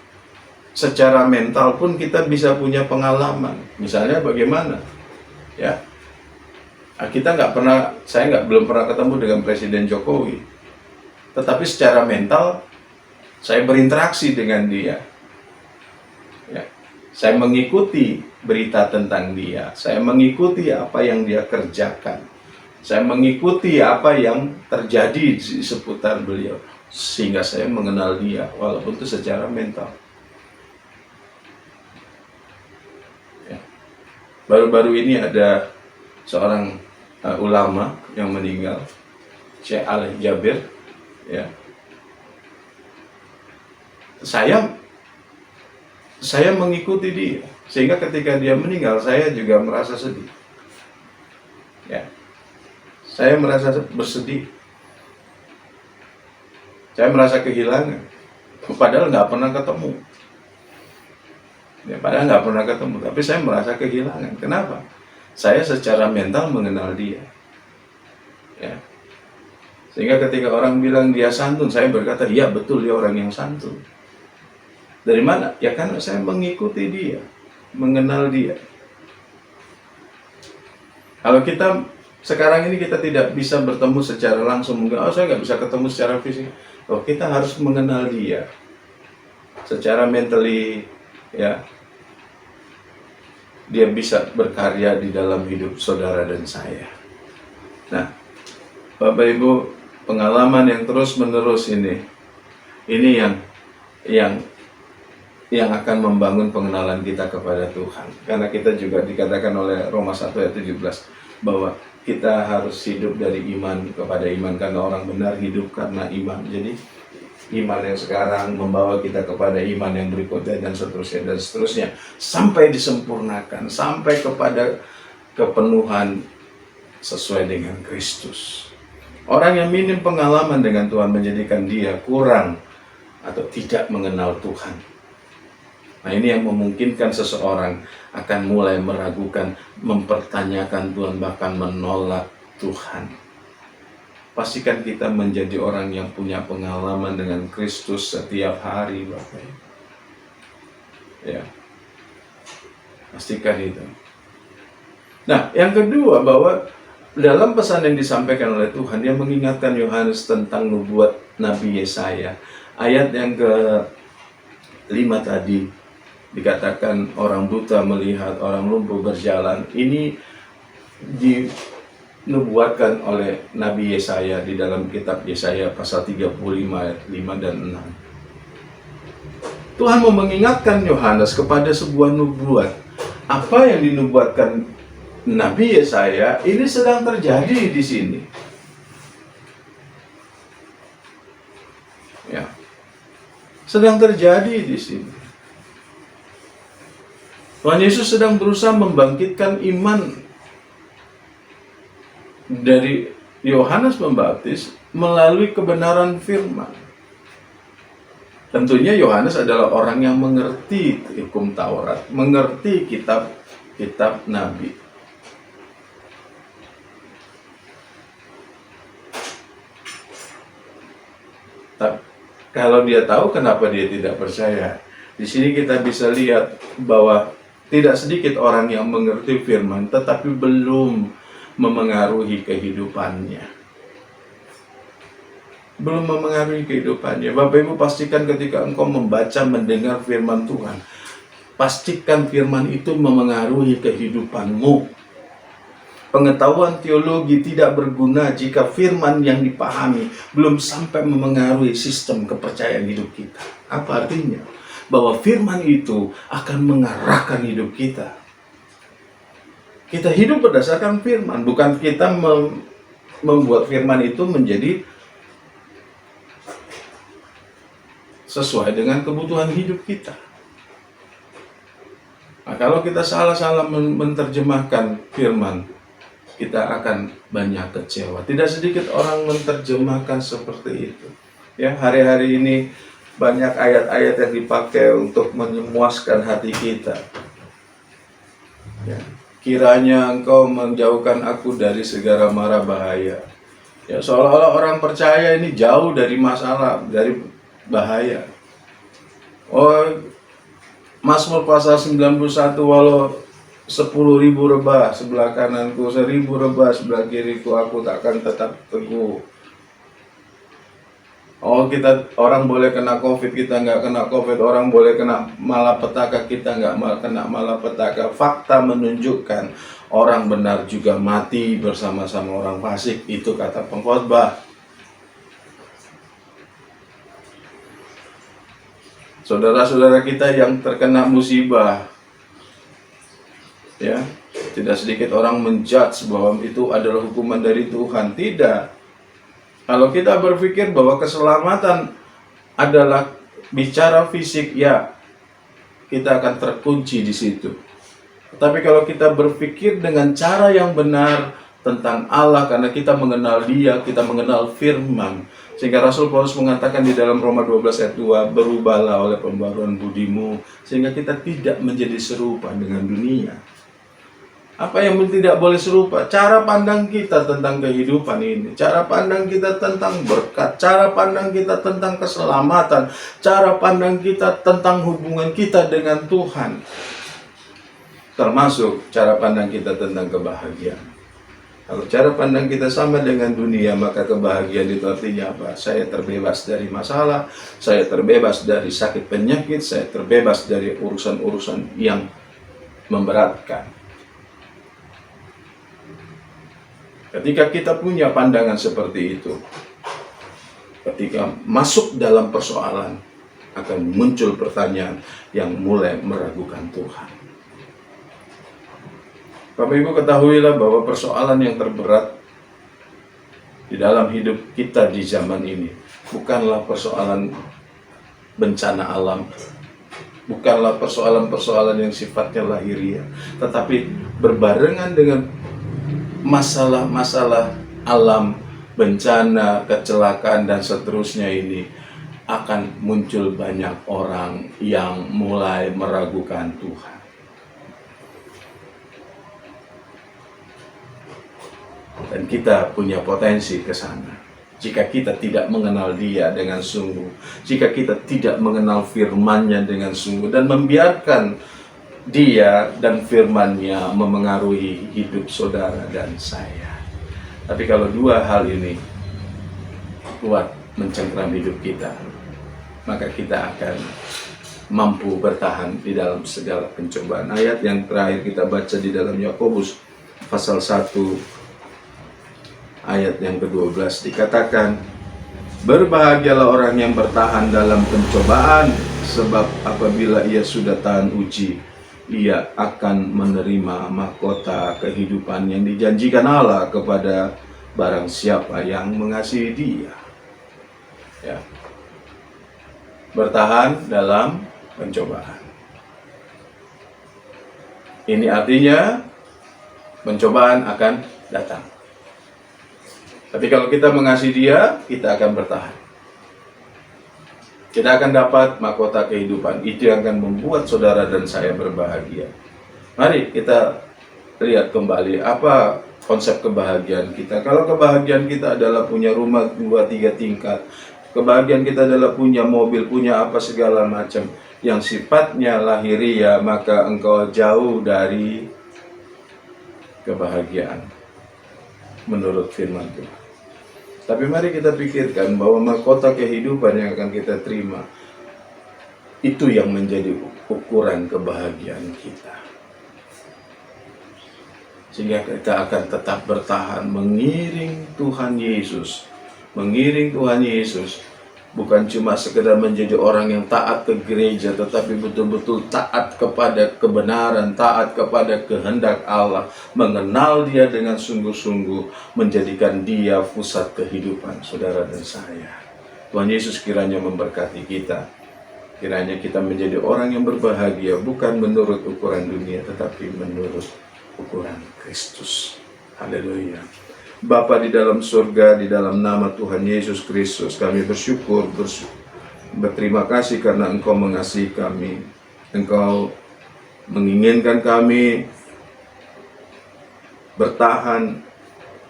Secara mental pun kita bisa punya pengalaman. Misalnya bagaimana? Ya, saya belum pernah ketemu dengan Presiden Jokowi. Tetapi secara mental, saya berinteraksi dengan dia. Ya, saya mengikuti berita tentang dia. Saya mengikuti apa yang dia kerjakan. Saya mengikuti apa yang terjadi di seputar beliau. Sehingga saya mengenal dia, walaupun itu secara mental. Baru-baru ini ada seorang ulama yang meninggal, Syekh Ali Jabir. Ya. Saya mengikuti dia, sehingga ketika dia meninggal, saya juga merasa sedih. Ya. Saya merasa bersedih. Saya merasa kehilangan, padahal nggak pernah ketemu. Ya, padahal nggak pernah ketemu, tapi saya merasa kehilangan. Kenapa? Saya secara mental mengenal dia. Ya. Sehingga ketika orang bilang dia santun, saya berkata, iya betul dia orang yang santun. Dari mana? Ya karena saya mengikuti dia, mengenal dia. Kalau kita sekarang ini kita tidak bisa bertemu secara langsung, mungkin saya nggak bisa ketemu secara fisik. Kita harus mengenal dia secara mentally, ya. Dia bisa berkarya di dalam hidup saudara dan saya. Nah, Bapak Ibu, pengalaman yang terus-menerus ini yang akan membangun pengenalan kita kepada Tuhan. Karena kita juga dikatakan oleh Roma 1 ayat 17 bahwa kita harus hidup dari iman kepada iman, karena orang benar hidup karena iman. Jadi iman yang sekarang membawa kita kepada iman yang berikutnya dan seterusnya sampai disempurnakan, sampai kepada kepenuhan sesuai dengan Kristus. Orang yang minim pengalaman dengan Tuhan menjadikan dia kurang atau tidak mengenal Tuhan. Nah, ini yang memungkinkan seseorang akan mulai meragukan, mempertanyakan Tuhan, bahkan menolak Tuhan. Pastikan kita menjadi orang yang punya pengalaman dengan Kristus setiap hari, Bapak. Ya. Pastikan itu. Nah, yang kedua, bahwa dalam pesan yang disampaikan oleh Tuhan, dia mengingatkan Yohanes tentang nubuat Nabi Yesaya. Ayat yang ke-5 tadi dikatakan orang buta melihat, orang lumpuh berjalan. Ini dinubuatkan oleh Nabi Yesaya di dalam kitab Yesaya pasal 35 ayat 5 dan 6. Tuhan mau mengingatkan Yohanes kepada sebuah nubuat. Apa yang dinubuatkan Nabi Yesaya ini sedang terjadi di sini. Ya. Sedang terjadi di sini. Tuhan Yesus sedang berusaha membangkitkan iman dari Yohanes Pembaptis melalui kebenaran firman. Tentunya Yohanes adalah orang yang mengerti hukum Taurat, mengerti kitab Nabi. Tapi kalau dia tahu, kenapa dia tidak percaya? Di sini kita bisa lihat bahwa tidak sedikit orang yang mengerti firman, tetapi belum memengaruhi kehidupannya. Belum memengaruhi kehidupannya. Bapak Ibu, pastikan ketika engkau membaca, mendengar firman Tuhan, pastikan firman itu memengaruhi kehidupanmu. Pengetahuan teologi tidak berguna jika firman yang dipahami belum sampai memengaruhi sistem kepercayaan hidup kita. Apa artinya? Bahwa firman itu akan mengarahkan hidup kita. Kita hidup berdasarkan firman, bukan kita membuat firman itu menjadi sesuai dengan kebutuhan hidup kita. Nah, kalau kita salah-salah menerjemahkan firman, kita akan banyak kecewa. Tidak sedikit orang menerjemahkan seperti itu. Ya, hari-hari ini banyak ayat-ayat yang dipakai untuk memuaskan hati kita. Ya, kiranya engkau menjauhkan aku dari segala mara bahaya. Ya, seolah-olah orang percaya ini jauh dari masalah, dari bahaya. Oh, Mazmur pasal 91, walau 10.000 rebah sebelah kananku, 1.000 rebah sebelah kiriku, aku takkan tetap teguh. Oh, orang boleh kena COVID, kita nggak kena COVID. Orang boleh kena malapetaka, kita nggak kena malapetaka. Fakta menunjukkan orang benar juga mati bersama-sama orang fasik. Itu kata pengkhotbah. Saudara-saudara kita yang terkena musibah, ya, tidak sedikit orang menjudge bahwa itu adalah hukuman dari Tuhan. Tidak. Kalau kita berpikir bahwa keselamatan adalah bicara fisik, ya, kita akan terkunci di situ. Tapi kalau kita berpikir dengan cara yang benar tentang Allah, karena kita mengenal Dia, kita mengenal firman, sehingga Rasul Paulus mengatakan di dalam Roma 12 ayat 2, berubahlah oleh pembaruan budimu, sehingga kita tidak menjadi serupa dengan dunia. Apa yang tidak boleh serupa? Cara pandang kita tentang kehidupan ini, cara pandang kita tentang berkat, cara pandang kita tentang keselamatan, cara pandang kita tentang hubungan kita dengan Tuhan, termasuk cara pandang kita tentang kebahagiaan. Kalau cara pandang kita sama dengan dunia, maka kebahagiaan itu artinya apa? Saya terbebas dari masalah, saya terbebas dari sakit penyakit, saya terbebas dari urusan-urusan yang memberatkan. Ketika kita punya pandangan seperti itu, ketika masuk dalam persoalan, akan muncul pertanyaan yang mulai meragukan Tuhan. Bapak Ibu, ketahuilah bahwa persoalan yang terberat di dalam hidup kita di zaman ini bukanlah persoalan bencana alam, bukanlah persoalan-persoalan yang sifatnya lahiriah, tetapi berbarengan dengan masalah-masalah alam, bencana, kecelakaan, dan seterusnya ini akan muncul banyak orang yang mulai meragukan Tuhan. Dan kita punya potensi ke sana. Jika kita tidak mengenal Dia dengan sungguh, jika kita tidak mengenal firman-Nya dengan sungguh, dan membiarkan Dia dan firman-Nya memengaruhi hidup saudara dan saya. Tapi kalau dua hal ini kuat mencengkram hidup kita, maka kita akan mampu bertahan di dalam segala pencobaan. Ayat yang terakhir kita baca di dalam Yakobus pasal 1 ayat yang ke-12 dikatakan, Berbahagialah orang yang bertahan dalam pencobaan, sebab apabila ia sudah tahan uji, ia akan menerima mahkota kehidupan yang dijanjikan Allah kepada barang siapa yang mengasihi Dia. Ya. Bertahan dalam pencobaan. Ini artinya pencobaan akan datang. Tapi kalau kita mengasihi Dia, kita akan bertahan. Kita akan dapat mahkota kehidupan. Itu yang akan membuat saudara dan saya berbahagia. Mari kita lihat kembali apa konsep kebahagiaan kita. Kalau kebahagiaan kita adalah punya rumah 2-3 tingkat, kebahagiaan kita adalah punya mobil, punya apa segala macam yang sifatnya lahiriah, maka engkau jauh dari kebahagiaan menurut firman Tuhan. Tapi mari kita pikirkan bahwa mahkota kehidupan yang akan kita terima, itu yang menjadi ukuran kebahagiaan kita. Sehingga kita akan tetap bertahan mengiring Tuhan Yesus. Mengiring Tuhan Yesus bukan cuma sekedar menjadi orang yang taat ke gereja, tetapi betul-betul taat kepada kebenaran, taat kepada kehendak Allah, mengenal Dia dengan sungguh-sungguh, menjadikan Dia pusat kehidupan saudara dan saya. Tuhan Yesus kiranya memberkati kita. Kiranya kita menjadi orang yang berbahagia, bukan menurut ukuran dunia, tetapi menurut ukuran Kristus. Haleluya. Bapa di dalam surga, di dalam nama Tuhan Yesus Kristus, kami bersyukur, berterima kasih karena Engkau mengasihi kami. Engkau menginginkan kami bertahan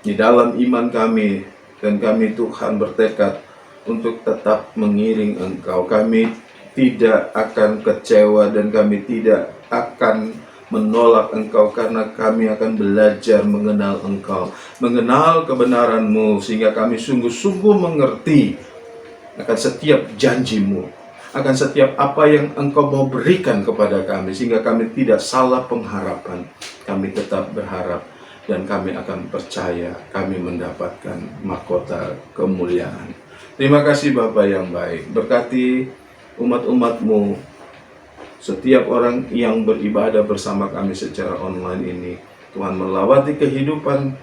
di dalam iman kami, dan kami Tuhan bertekad untuk tetap mengiring Engkau. Kami tidak akan kecewa dan kami tidak akan menolak Engkau, karena kami akan belajar mengenal Engkau, mengenal kebenaran-Mu, sehingga kami sungguh-sungguh mengerti akan setiap janji-Mu, akan setiap apa yang Engkau mau berikan kepada kami, sehingga kami tidak salah pengharapan. Kami tetap berharap dan kami akan percaya kami mendapatkan mahkota kemuliaan. Terima kasih Bapa yang baik. Berkati umat-umat-Mu, setiap orang yang beribadah bersama kami secara online ini. Tuhan melawati kehidupan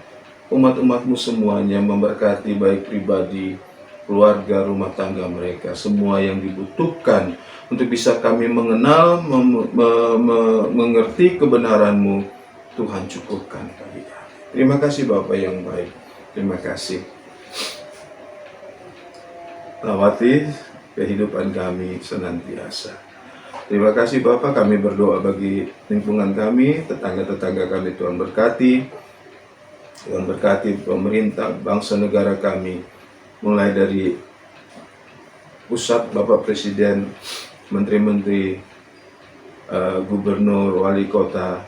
umat-umat-Mu semuanya, memberkati baik pribadi, keluarga, rumah tangga mereka, semua yang dibutuhkan untuk bisa kami mengenal, mengerti kebenaran-Mu. Tuhan cukupkan bagi kami. Terima kasih Bapa yang baik. Terima kasih. Lawati kehidupan kami senantiasa. Terima kasih Bapak, kami berdoa bagi lingkungan kami, tetangga-tetangga kami. Tuhan berkati. Tuhan berkati pemerintah, bangsa negara kami, mulai dari pusat, Bapak Presiden, Menteri-Menteri, Gubernur, Wali Kota,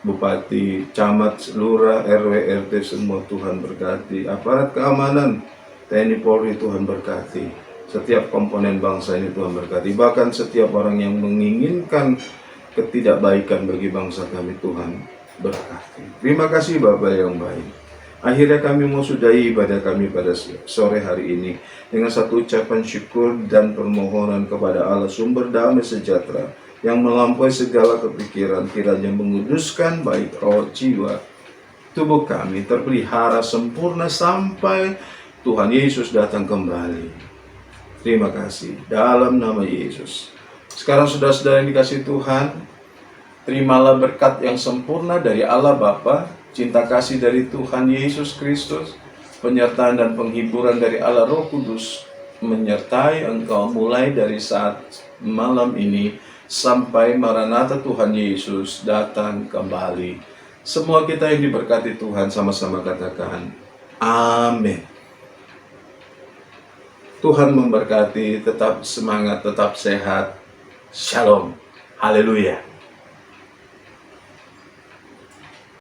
Bupati, Camat, Lurah, RW, RT, semua Tuhan berkati. Aparat keamanan, TNI Polri, Tuhan berkati. Setiap komponen bangsa ini Tuhan berkati. Bahkan setiap orang yang menginginkan ketidakbaikan bagi bangsa kami, Tuhan berkati. Terima kasih Bapak yang baik. Akhirnya kami mau sudahi ibadah kami pada sore hari ini dengan satu ucapan syukur dan permohonan kepada Allah sumber damai sejahtera yang melampaui segala kepikiran, kiranya menguduskan baik roh, jiwa, tubuh kami terpelihara sempurna sampai Tuhan Yesus datang kembali. Terima kasih dalam nama Yesus. Sekarang saudara-saudara yang dikasihi Tuhan, terimalah berkat yang sempurna dari Allah Bapa, cinta kasih dari Tuhan Yesus Kristus, penyertaan dan penghiburan dari Allah Roh Kudus menyertai engkau mulai dari saat malam ini sampai Maranatha Tuhan Yesus datang kembali. Semua kita yang diberkati Tuhan sama-sama katakan amin. Tuhan memberkati, tetap semangat, tetap sehat. Shalom. Haleluya.